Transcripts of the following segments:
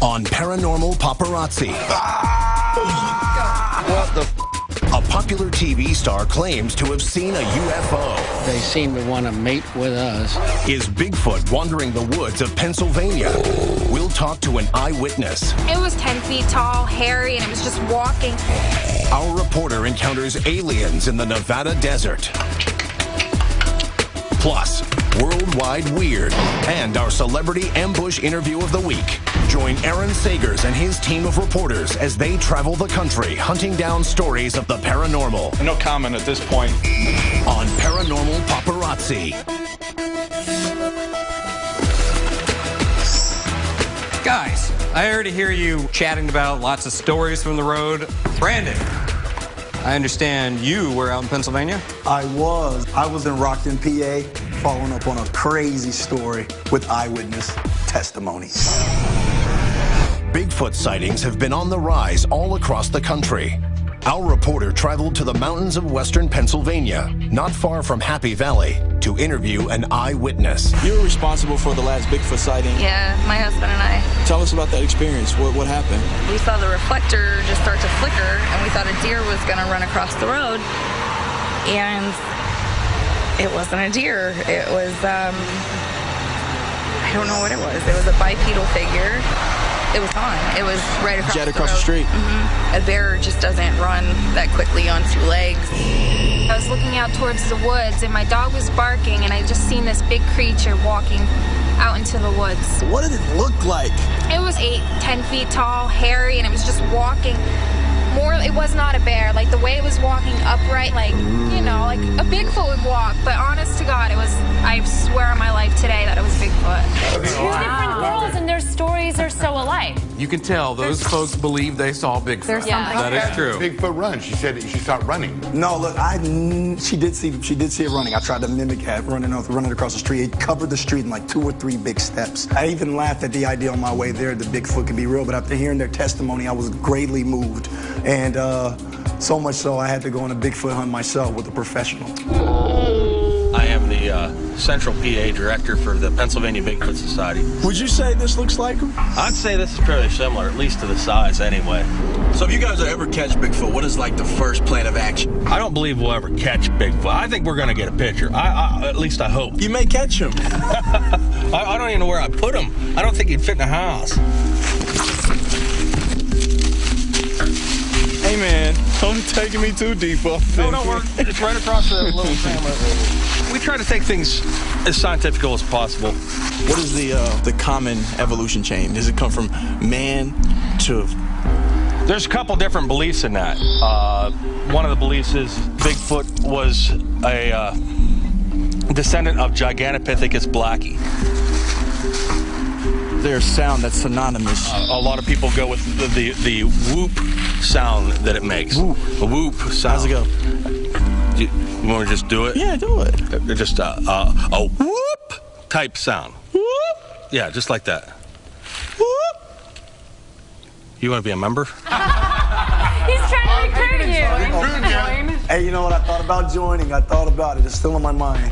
on Paranormal Paparazzi. What the A popular TV star claims to have seen a UFO. They seem to want to mate with us. Is Bigfoot wandering the woods of Pennsylvania? We'll talk to an eyewitness. It was 10 feet tall, hairy, and it was just walking. Our reporter encounters aliens in the Nevada desert. Plus, worldwide weird, and our celebrity ambush interview of the week. Join Aaron Sagers and his team of reporters as they travel the country hunting down stories of the paranormal. No comment at this point. On Paranormal Paparazzi. Guys, I already hear you chatting about lots of stories from the road. Branden, I understand you were out in Pennsylvania? I was in Rockton, PA, following up on a crazy story with eyewitness testimony. Bigfoot sightings have been on the rise all across the country. Our reporter traveled to the mountains of western Pennsylvania, not far from Happy Valley, to interview an eyewitness. You were responsible for the last Bigfoot sighting. Yeah, my husband and I. Tell us about that experience. What happened? We saw the reflector just start to flicker, and we thought a deer was going to run across the road. And it wasn't a deer. It was, I don't know what it was. It was a bipedal figure. It was on. It was right across Jet the across road. the street. A bear just doesn't run that quickly on two legs. I was looking out towards the woods, and my dog was barking, and I just seen this big creature walking out into the woods. What did it look like? It was 8-10 feet tall, hairy, and it was just walking. It was not a bear. Like, the way it was walking upright, like, you know, like a Bigfoot would walk. But honest to God, it was, I swear on my life today that it was Bigfoot. Two different girls and their stories are so alike. You can tell those folks believe they saw Bigfoot. Yeah. That is true. Bigfoot run. She said that she started running. No, look, she did see it running. I tried to mimic it, running across the street. It covered the street in like 2 or 3 big steps. I even laughed at the idea on my way there that Bigfoot could be real, but after hearing their testimony, I was greatly moved. And so much so, I had to go on a Bigfoot hunt myself with a professional. I am the Central PA director for the Pennsylvania Bigfoot Society. Would you say this looks like him? I'd say this is fairly similar, at least to the size anyway. So if you guys ever catch Bigfoot, what is like the first plan of action? I don't believe we'll ever catch Bigfoot. I think we're going to get a picture. At least I hope. You may catch him. I don't even know where I put him. I don't think he'd fit in a house. Hey man, don't be taking me too deep off this. No, it's right across the little camera. We try to take things as scientific as possible. What is the common evolution chain? Does it come from man to... There's a couple different beliefs in that. One of the beliefs is Bigfoot was a descendant of Gigantopithecus blackie. There's sound that's synonymous. A lot of people go with the whoop sound that it makes. Whoop. A whoop sound. How's it go? You want me to just do it? Yeah, do it. Just a whoop type sound. Whoop. Yeah, just like that. Whoop. You want to be a member? He's trying to recruit you. Hey, you know what? I thought about joining. I thought about it. It's still in my mind.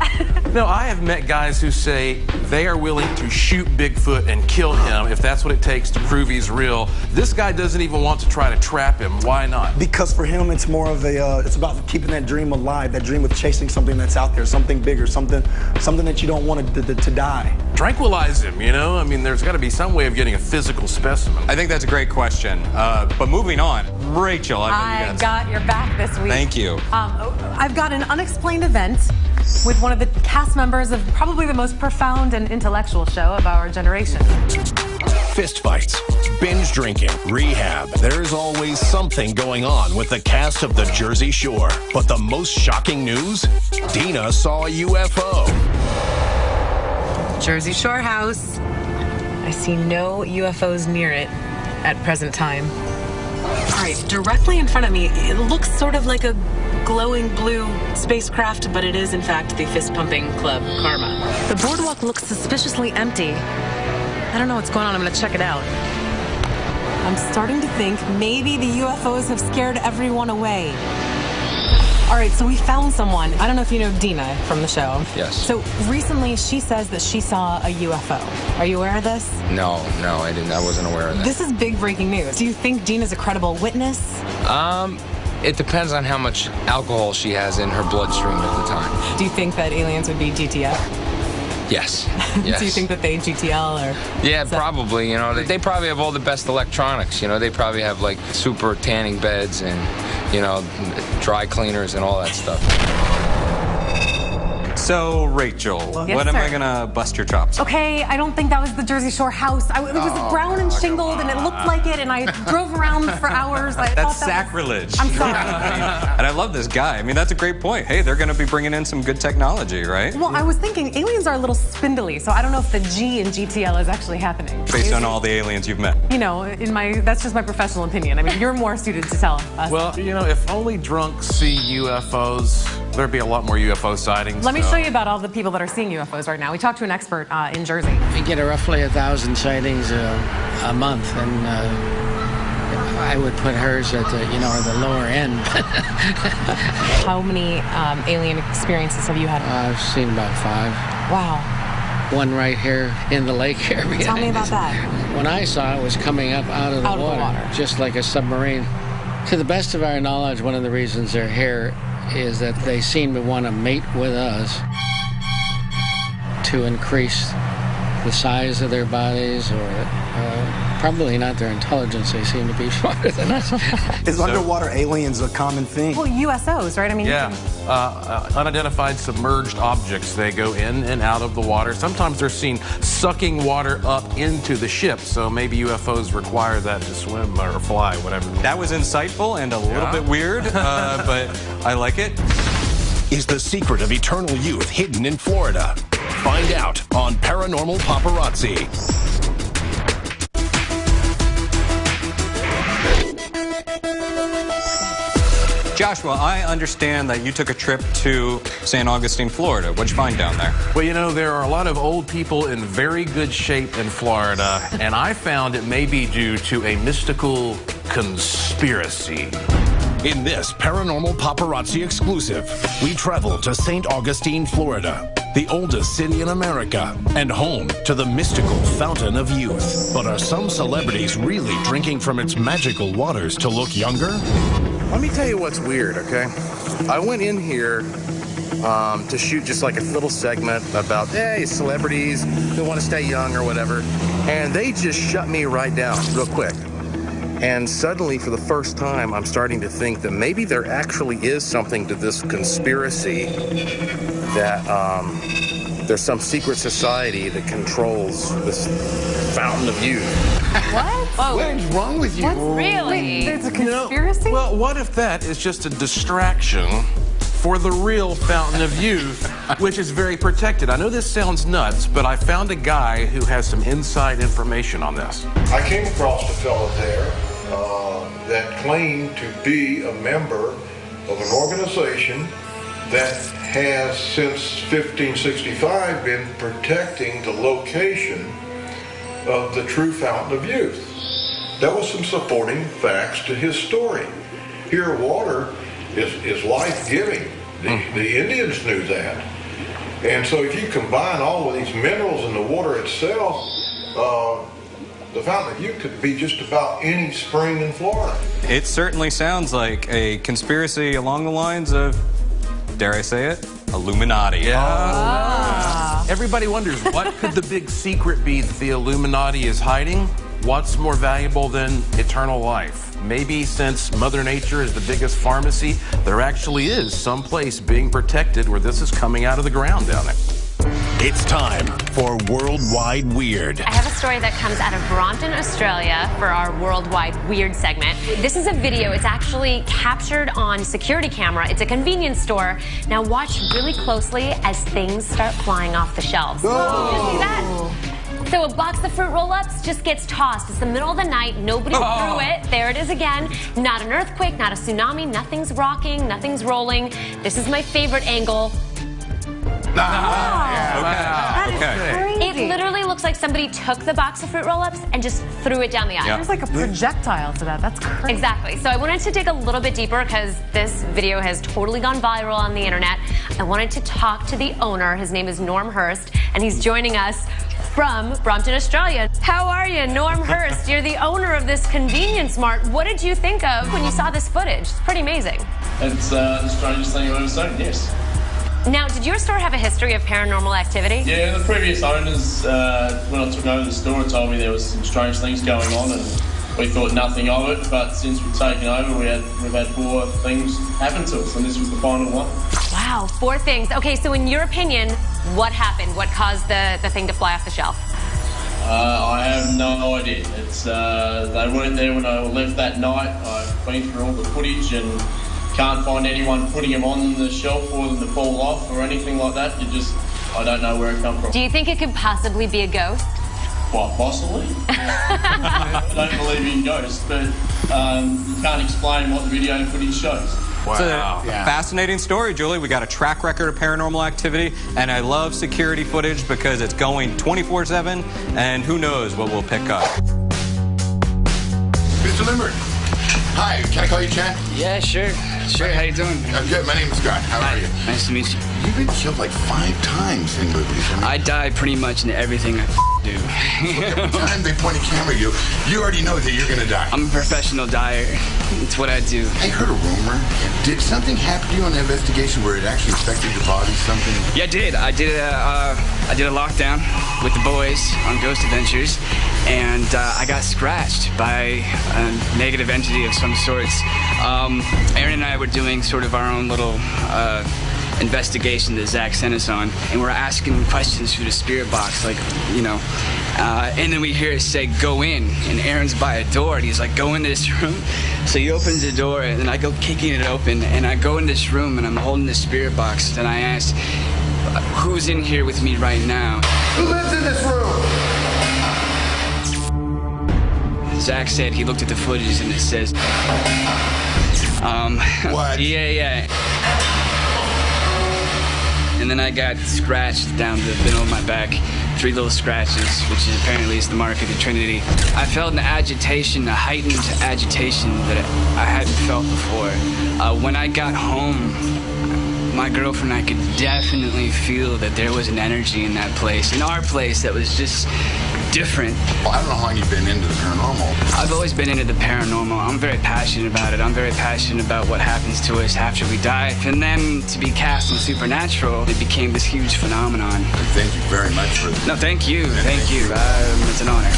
No, I have met guys who say they are willing to shoot Bigfoot and kill him if that's what it takes to prove he's real. This guy doesn't even want to try to trap him. Why not? Because for him, it's more of a, it's about keeping that dream alive, that dream of chasing something that's out there, something bigger, something that you don't want to die. Tranquilize him, you know? I mean, there's got to be some way of getting a physical specimen. I think that's a great question. But moving on, Rachel, I got your back this week. Thank you. I've got an unexplained event with one of the cast members of probably the most profound and intellectual show of our generation. Fistfights, binge drinking, rehab. There's always something going on with the cast of the Jersey Shore. But the most shocking news? Dina saw a UFO. Jersey Shore house. I see no UFOs near it at present time. All right, directly in front of me, it looks sort of like a glowing blue spacecraft, but it is in fact the fist-pumping club Karma. The boardwalk looks suspiciously empty. I don't know what's going on. I'm gonna check it out. I'm starting to think maybe the UFOs have scared everyone away. All right, so we found someone. I don't know if you know Dina from the show. Yes. So recently she says that she saw a UFO. Are you aware of this? No, I didn't. I wasn't aware of that. This is big breaking news. Do you think Dina's a credible witness? It depends on how much alcohol she has in her bloodstream at the time. Do you think that aliens would be GTF? Yes. Do you think that they GTL or? Yeah, probably. You know, they probably have all the best electronics. You know, they probably have like super tanning beds and, you know, dry cleaners and all that stuff. So, Rachel, Yes, when am I sir. gonna bust your chops? Okay, I don't think that was the Jersey Shore house. It was brown and shingled, and it looked like it, and I drove around for hours. I That's thought that sacrilege. I'm sorry. And I love this guy. I mean, that's a great point. Hey, they're gonna be bringing in some good technology, right? Well, I was thinking aliens are a little spindly, so I don't know if the G in GTL is actually happening. Based on all the aliens you've met. You know, that's just my professional opinion. I mean, you're more suited to tell us. Well, you know, if only drunks see UFOs, there'd be a lot more UFO sightings. Let me show you about all the people that are seeing UFOs right now. We talked to an expert in Jersey. We get roughly 1,000 sightings a month, and I would put hers at the lower end. How many alien experiences have you had? I've seen about 5. Wow. One right here in the lake area. Tell me about that. When I saw it was coming up out of the water, just like a submarine. To the best of our knowledge, one of the reasons they're here is that they seem to want to mate with us to increase the size of their bodies, or probably not their intelligence. They seem to be smarter than us. Is underwater aliens a common thing? Well, USOs, right? I mean, Yeah, unidentified submerged objects. They go in and out of the water. Sometimes they're seen sucking water up into the ship, so maybe UFOs require that to swim or fly, whatever. That was insightful and a little bit weird, but I like it. Is the secret of eternal youth hidden in Florida? Find out on Paranormal Paparazzi. Joshua, I understand that you took a trip to St. Augustine, Florida. What'd you find down there? Well, you know, there are a lot of old people in very good shape in Florida, and I found it may be due to a mystical conspiracy. In this Paranormal Paparazzi exclusive, we travel to St. Augustine, Florida, the oldest city in America, and home to the mystical Fountain of Youth. But are some celebrities really drinking from its magical waters to look younger? Let me tell you what's weird, okay? I went in here to shoot just like a little segment about, hey, celebrities who want to stay young or whatever, and they just shut me right down real quick. And suddenly, for the first time, I'm starting to think that maybe there actually is something to this conspiracy, that there's some secret society that controls this Fountain of Youth. What? Oh. What is wrong with you? Really? There's a conspiracy? Well, what if that is just a distraction for the real Fountain of Youth, which is very protected? I know this sounds nuts, but I found a guy who has some inside information on this. I came across a fellow there that claimed to be a member of an organization that has since 1565 been protecting the location of the true Fountain of Youth. There was some supporting facts to his story. Here, water is life-giving. The Indians knew that. And so if you combine all of these minerals in the water itself, the Fountain of Youth could be just about any spring in Florida. It certainly sounds like a conspiracy along the lines of, dare I say it, Illuminati. Yeah. Everybody wonders, what could the big secret be that the Illuminati is hiding? What's more valuable than eternal life? Maybe since Mother Nature is the biggest pharmacy, there actually is some place being protected where this is coming out of the ground down there. It's time for Worldwide Weird. I have a story that comes out of Brompton, Australia for our Worldwide Weird segment. This is a video. It's actually captured on security camera. It's a convenience store. Now watch really closely as things start flying off the shelves. Whoa. Did you see that? So a box of fruit roll-ups just gets tossed. It's the middle of the night. Nobody threw it. There it is again. Not an earthquake, not a tsunami. Nothing's rocking, nothing's rolling. This is my favorite angle. That is crazy. It literally looks like somebody took the box of fruit roll-ups and just threw it down the aisle. There's like a projectile to that. That's crazy. Exactly. So I wanted to dig a little bit deeper because this video has totally gone viral on the internet. I wanted to talk to the owner. His name is Norm Hurst, and he's joining us from Brampton, Australia. How are you, Norm Hurst? You're the owner of this convenience mart. What did you think of when you saw this footage? It's pretty amazing. It's the strangest thing I've ever seen, yes. Now, did your store have a history of paranormal activity? Yeah, the previous owners, when I took over the store, told me there was some strange things going on, and we thought nothing of it. But since we've taken over, we've had 4 things happen to us, and this was the final one. Wow, 4 things. Okay, so in your opinion, what happened? What caused the thing to fly off the shelf? I have no idea. It's they weren't there when I left that night. I've been through all the footage and can't find anyone putting them on the shelf for them to fall off or anything like that. I don't know where it come from. Do you think it could possibly be a ghost? What, possibly? I don't believe in ghosts, but you can't explain what the video footage shows. Wow. It's a fascinating story, Julie. We got a track record of paranormal activity, and I love security footage because it's going 24/7, and who knows what we'll pick up. Mr. Lindberg. Hi, can I call you Chad? Yeah, sure. Sure, how you doing? I'm good. My name is Scott. How are you? Nice to meet you. You've been killed like 5 times in movies. I die pretty much in everything I do. Every time they point a camera at you, you already know that you're gonna die. I'm a professional dyer. It's what I do. I heard a rumor. Did something happen to you on the investigation where it actually affected your body? Something? Yeah, I did. I did a lockdown with the boys on Ghost Adventures, and I got scratched by a negative entity of some sorts. Aaron and I were doing sort of our own little investigation that Zach sent us on, and we're asking questions through the spirit box, like, you know, and then we hear it say, go in, and Aaron's by a door, and he's like, go in this room. So he opens the door, and then I go kicking it open, and I go in this room, and I'm holding the spirit box, and I ask, who's in here with me right now? Who lives in this room? Zach said he looked at the footage, and it says, what? Yeah. And then I got scratched down the middle of my back, 3 little scratches, which is apparently is the mark of the Trinity. I felt an agitation, a heightened agitation that I hadn't felt before. When I got home, my girlfriend and I could definitely feel that there was an energy in that place, in our place, that was just different. Well, I don't know how long you've been into the paranormal. I've always been into the paranormal. I'm very passionate about it. I'm very passionate about what happens to us after we die. And then to be cast on Supernatural, it became this huge phenomenon. Thank you very much for that. No, thank you. Thank you. It's an honor.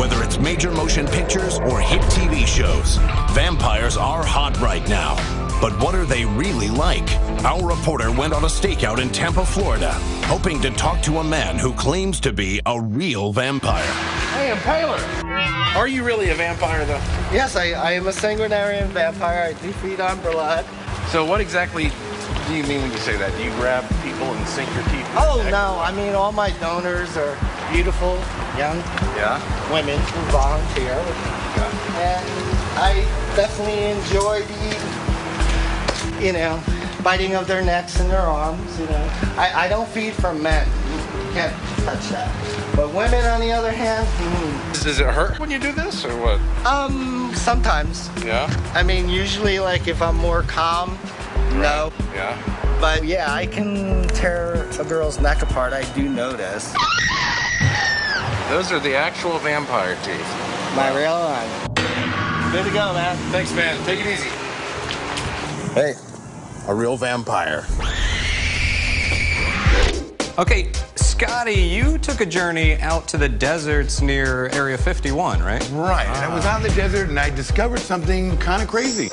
Whether it's major motion pictures or hit TV shows, vampires are hot right now. But what are they really like? Our reporter went on a stakeout in Tampa, Florida, hoping to talk to a man who claims to be a real vampire. Hey, Impaler! Are you really a vampire, though? Yes, I am a sanguinarian vampire. I do feed on blood. So what exactly do you mean when you say that? Do you grab people and sink your teeth in Oh, their neck? no. I mean, all my donors are beautiful young women who volunteer. And I definitely enjoy the, you know, biting of their necks and their arms, you know. I don't feed for men. You can't touch that. But women, on the other hand, Does it hurt when you do this, or what? Sometimes. Yeah? I mean, usually, like, if I'm more calm, no. Yeah. But yeah, I can tear a girl's neck apart. I do notice. Those are the actual vampire teeth. My real one. Good to go, man. Thanks, man. Take it easy. Hey, a real vampire. Okay, Scotty, you took a journey out to the deserts near Area 51, right? Right, and I was out in the desert and I discovered something kind of crazy.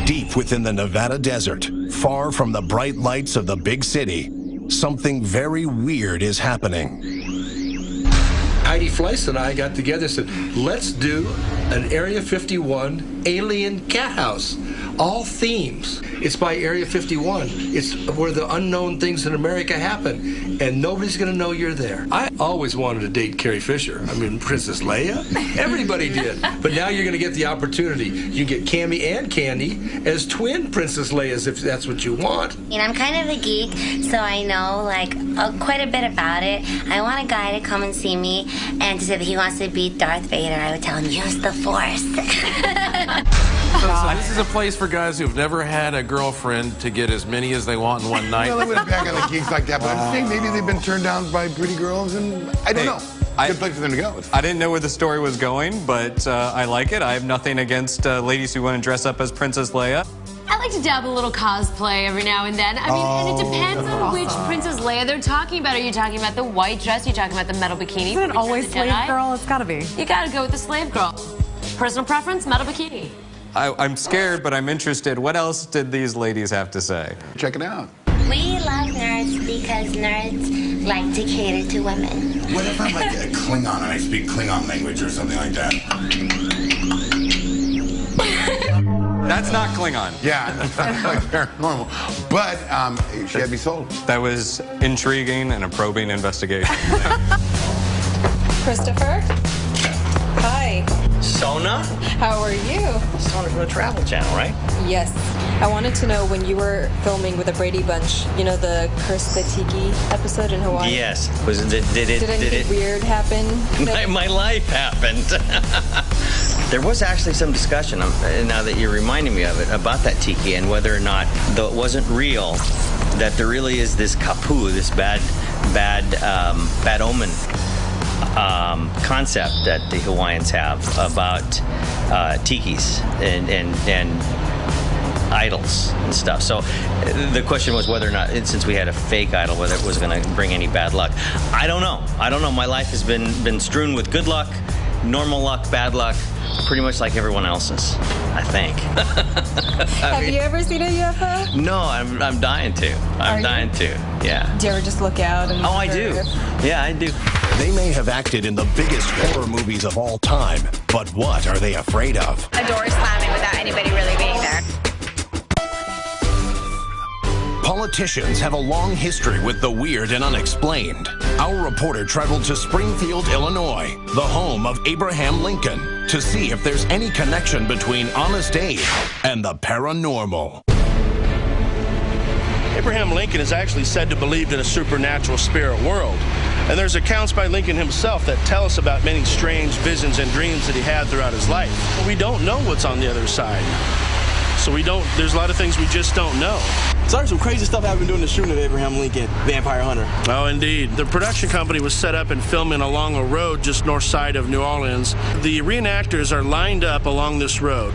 Deep within the Nevada desert, far from the bright lights of the big city, something very weird is happening. Heidi Fleiss and I got together and said, let's do an Area 51 alien cat house. All themes. It's by Area 51. It's where the unknown things in America happen, and nobody's going to know you're there. I always wanted to date Carrie Fisher. I mean, Princess Leia. Everybody did. But now you're going to get the opportunity. You get Cammy and Candy as twin Princess Leias if that's what you want. I'm kind of a geek, so I know quite a bit about it. I want a guy to come and see me, and to say that he wants to beat Darth Vader, I would tell him, use the Force. So this is a place for guys who've never had a girlfriend to get as many as they want in one night. Well, I wouldn't back on the geeks like that, but I'm saying maybe they've been turned down by pretty girls, and I don't know. Good place for them to go. I didn't know where the story was going, but I like it. I have nothing against ladies who want to dress up as Princess Leia. I like to dabble a little cosplay every now and then. I mean, and it depends on which Princess Leia they're talking about. Are you talking about the white dress? Are you talking about the metal bikini? Isn't it always slave girl? It's gotta be. You gotta go with the slave girl. Personal preference, metal bikini. I'm scared, but I'm interested. What else did these ladies have to say? Check it out. We love nerds because nerds like to cater to women. What if I'm like a Klingon and I speak Klingon language or something like that? That's not Klingon. Yeah, that's not like paranormal. But she had me sold. That was intriguing and a probing investigation. Christopher? Hi. Sona? How are you? Sona from the Travel Channel, right? Yes. I wanted to know when you were filming with the Brady Bunch, you know, the Curse the Tiki episode in Hawaii? Yes. Did anything weird happen? My life happened. There was actually some discussion, now that you're reminding me of it, about that tiki and whether or not, though it wasn't real, that there really is this kapu, this bad omen concept that the Hawaiians have about tikis and idols and stuff. So the question was whether or not, since we had a fake idol, whether it was going to bring any bad luck. I don't know. My life has been strewn with good luck, normal luck, bad luck, pretty much like everyone else's, I think. Have you ever seen a UFO? No, I'm dying to. I'm dying to, yeah. Do you ever just look out and... Oh, I do. Yeah, I do. They may have acted in the biggest horror movies of all time, but what are they afraid of? A door slamming without anybody really being there. Politicians have a long history with the weird and unexplained. Our reporter traveled to Springfield, Illinois, the home of Abraham Lincoln, to see if there's any connection between Honest Abe and the paranormal. Abraham Lincoln is actually said to believe in a supernatural spirit world. And there's accounts by Lincoln himself that tell us about many strange visions and dreams that he had throughout his life. But we don't know what's on the other side. So there's a lot of things we just don't know. Sorry, some crazy stuff happened during the shooting of Abraham Lincoln, Vampire Hunter. Oh, indeed. The production company was set up and filming along a road just north side of New Orleans. The reenactors are lined up along this road,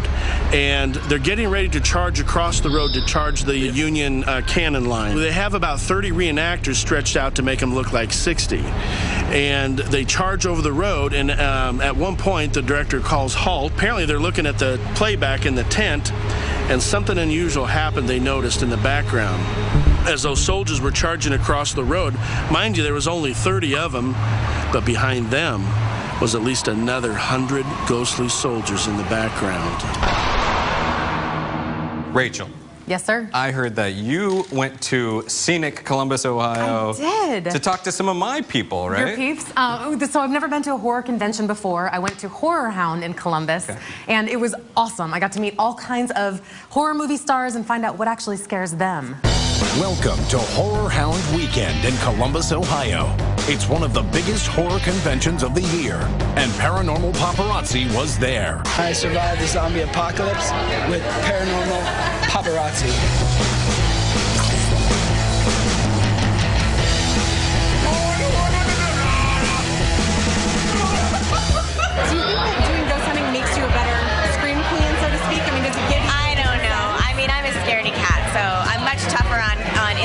and they're getting ready to charge across the road to charge the Union cannon line. They have about 30 reenactors stretched out to make them look like 60. And they charge over the road, and at one point, the director calls halt. Apparently, they're looking at the playback in the tent, and something unusual happened they noticed in the background. As those soldiers were charging across the road, mind you, there was only 30 of them, but behind them was at least another 100 ghostly soldiers in the background. Rachel. Yes, sir? I heard that you went to scenic Columbus, Ohio. I did. To talk to some of my people, right? Your peeps. So I've never been to a horror convention before. I went to HorrorHound in Columbus, and it was awesome. I got to meet all kinds of horror movie stars and find out what actually scares them. Welcome to HorrorHound Weekend in Columbus, Ohio. It's one of the biggest horror conventions of the year, and Paranormal Paparazzi was there. I survived the zombie apocalypse with Paranormal Paparazzi. Do you think that doing ghost hunting makes you a better scream queen, so to speak? I mean, does it give you... I don't know. I mean, I'm a scaredy cat, so I'm much tougher on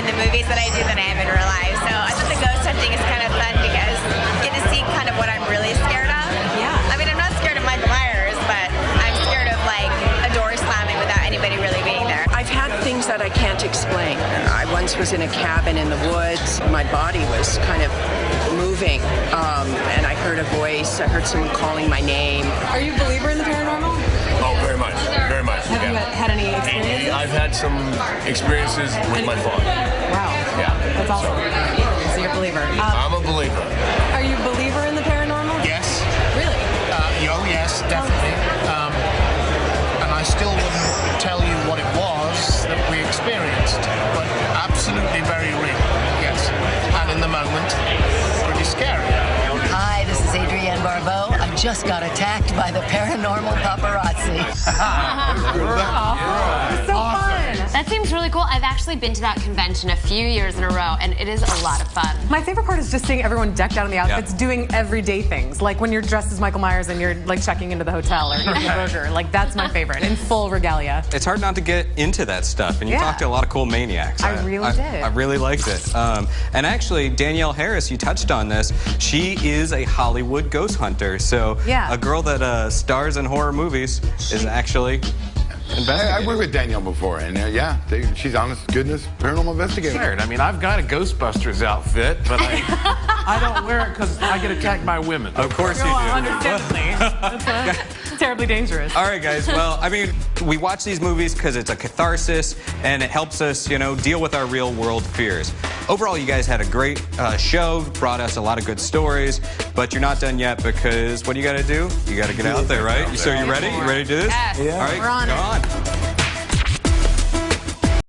in the movies that I do than I am in real life. So I think the ghost hunting is kind of fun because you get to see kind of what I'm really scared of. Yeah. I mean, I'm not scared of Michael Myers, but I'm scared of like a door slamming without anybody really being there. I've had things that I can't to explain. I once was in a cabin in the woods. My body was kind of moving, and I heard a voice. I heard someone calling my name. Are you a believer in the paranormal? Oh, very much, very much. Have you had any experiences? I've had some experiences with my father. Wow. Yeah. That's awesome. So you're a believer. I'm a believer. Are you a believer in the paranormal? Yes. Really? Yes, definitely. And I still wouldn't tell you what it was that we experienced, but absolutely very real, yes. And in the moment, pretty scary. Hi, this is Adrienne Barbeau. I just got attacked by the Paranormal Paparazzi. So fun. That seems really cool. I've actually been to that convention a few years in a row, and it is a lot of fun. My favorite part is just seeing everyone decked out in the outfits, doing everyday things. Like when you're dressed as Michael Myers and you're like checking into the hotel or eating a burger. Like that's my favorite, in full regalia. It's hard not to get into that stuff, and you talk to a lot of cool maniacs. I really did. I really liked it. And actually, Danielle Harris, you touched on this. She is a Hollywood ghost hunter. So a girl that stars in horror movies is actually I worked with Danielle before, and she's honest goodness paranormal investigator. Scared. I mean, I've got a Ghostbusters outfit, but I don't wear it because I get attacked by women. Of course you do. Understandably. That's terribly dangerous. All right, guys. Well, I mean, we watch these movies because it's a catharsis, and it helps us, deal with our real-world fears. Overall, you guys had a great show, brought us a lot of good stories, but you're not done yet because what do you got to do? You got to get out there, right? So you ready? You ready to do this? Yes. All right, We're on go on.